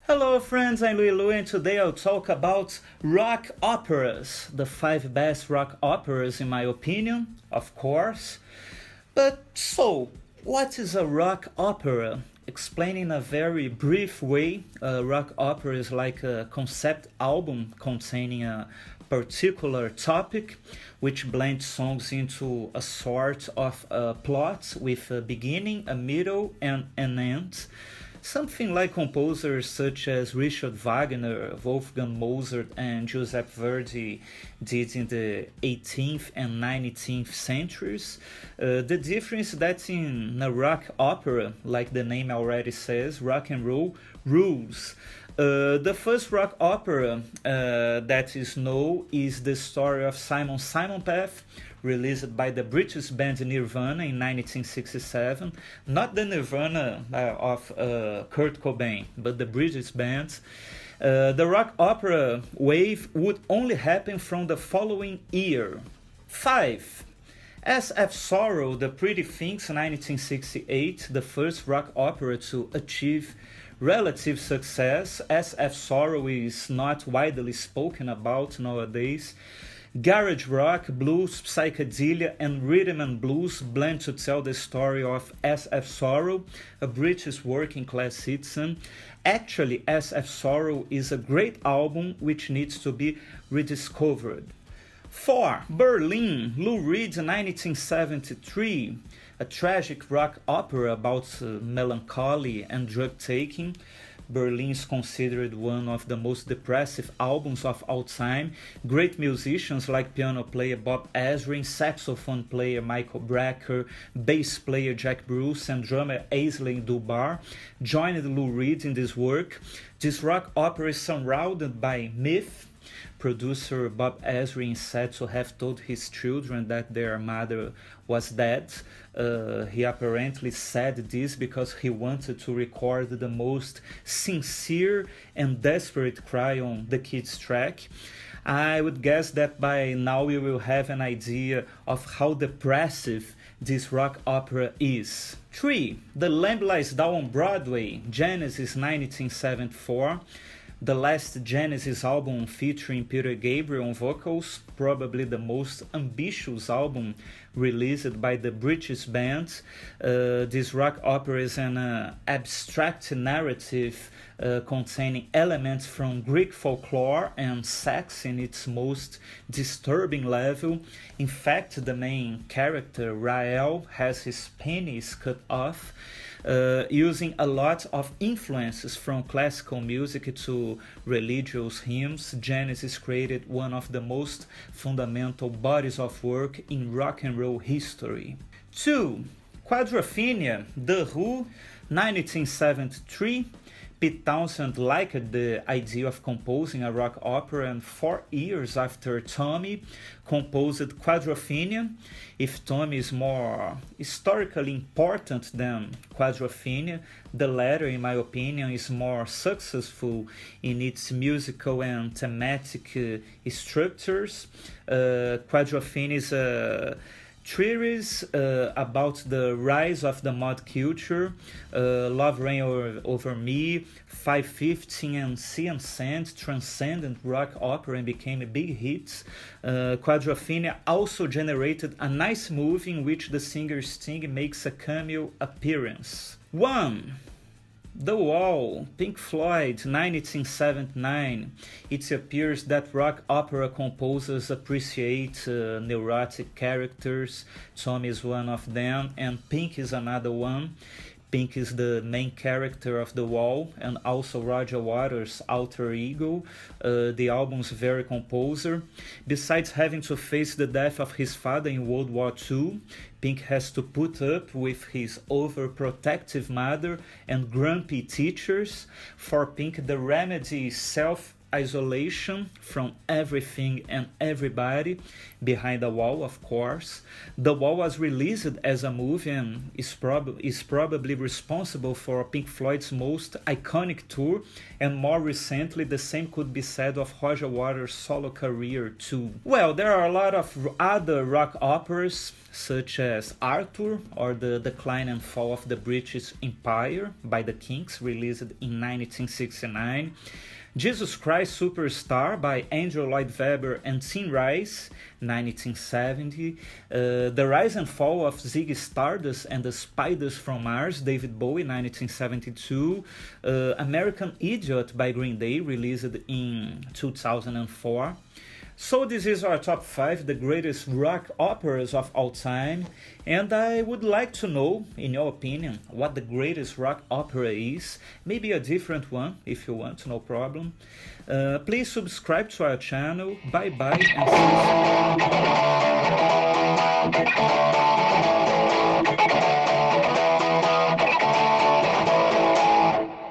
Hello friends, I'm Louie Louie and today I'll talk about rock operas, the 5 best rock operas in my opinion, of course. What is a rock opera? Explain in a very brief way, a rock opera is like a concept album containing a particular topic which blends songs into a sort of a plot with a beginning, a middle, and an end. Something like composers such as Richard Wagner, Wolfgang Mozart, and Giuseppe Verdi did in the 18th and 19th centuries. The difference that in a rock opera, like the name already says, rock and roll rules. The first rock opera that is known is the story of Simon Path, released by the British band Nirvana in 1967. Not the Nirvana of Kurt Cobain, but the British band. The rock opera wave would only happen from the following year. 5. S.F. Sorrow, The Pretty Things, 1968, the first rock opera to achieve relative success. S.F. Sorrow is not widely spoken about nowadays. Garage rock, blues, psychedelia, and rhythm and blues blend to tell the story of S.F. Sorrow, a British working class citizen. Actually, S.F. Sorrow is a great album which needs to be rediscovered. 4. Berlin, Lou Reed, 1973, a tragic rock opera about melancholy and drug taking. Berlin is considered one of the most depressive albums of all time. Great musicians like piano player Bob Ezrin, saxophone player Michael Brecker, bass player Jack Bruce, and drummer Aislinn Dunbar joined Lou Reed in this work. This rock opera is surrounded by myth. Producer Bob Ezrin is said to have told his children that their mother was dead. He apparently said this because he wanted to record the most sincere and desperate cry on the kids' track. I would guess that by now we will have an idea of how depressive this rock opera is. 3. The Lamb Lies Down on Broadway, Genesis 1974. The last Genesis album featuring Peter Gabriel on vocals, probably the most ambitious album released by the British band. This rock opera is an abstract narrative containing elements from Greek folklore and sex in its most disturbing level. In fact, the main character, Rael, has his penis cut off. Using a lot of influences from classical music to religious hymns, Genesis created one of the most fundamental bodies of work in rock and roll history. 2. Quadrophenia, The Who, 1973. Pete Townshend liked the idea of composing a rock opera, and 4 years after Tommy composed Quadrophenia. If Tommy is more historically important than Quadrophenia, the latter, in my opinion, is more successful in its musical and thematic structures. Quadrophenia is a theories about the rise of the mod culture, Love Reign Over Me, 515 and Sea and Sand, transcendent rock opera and became big hits. Quadrophenia also generated a nice movie in which the singer Sting makes a cameo appearance. 1. The Wall, Pink Floyd, 1979. It appears that rock opera composers appreciate neurotic characters. Tom is one of them, and Pink is another one. Pink is the main character of The Wall and also Roger Waters' alter ego, the album's very composer. Besides having to face the death of his father in World War II, Pink has to put up with his overprotective mother and grumpy teachers. For Pink, the remedy is self isolation from everything and everybody, behind the wall, of course. The Wall was released as a movie and is probably responsible for Pink Floyd's most iconic tour, and more recently the same could be said of Roger Waters' solo career too. Well, there are a lot of other rock operas, such as Arthur or The Decline and Fall of the British Empire by the Kinks, released in 1969. Jesus Christ Superstar by Andrew Lloyd Webber and Tim Rice, 1970. The Rise and Fall of Ziggy Stardust and the Spiders from Mars, David Bowie, 1972. American Idiot by Green Day, released in 2004. So this is our top 5, the greatest rock operas of all time, and I would like to know, in your opinion, what the greatest rock opera is. Maybe a different one, if you want, no problem. Please subscribe to our channel. Bye bye and see you soon.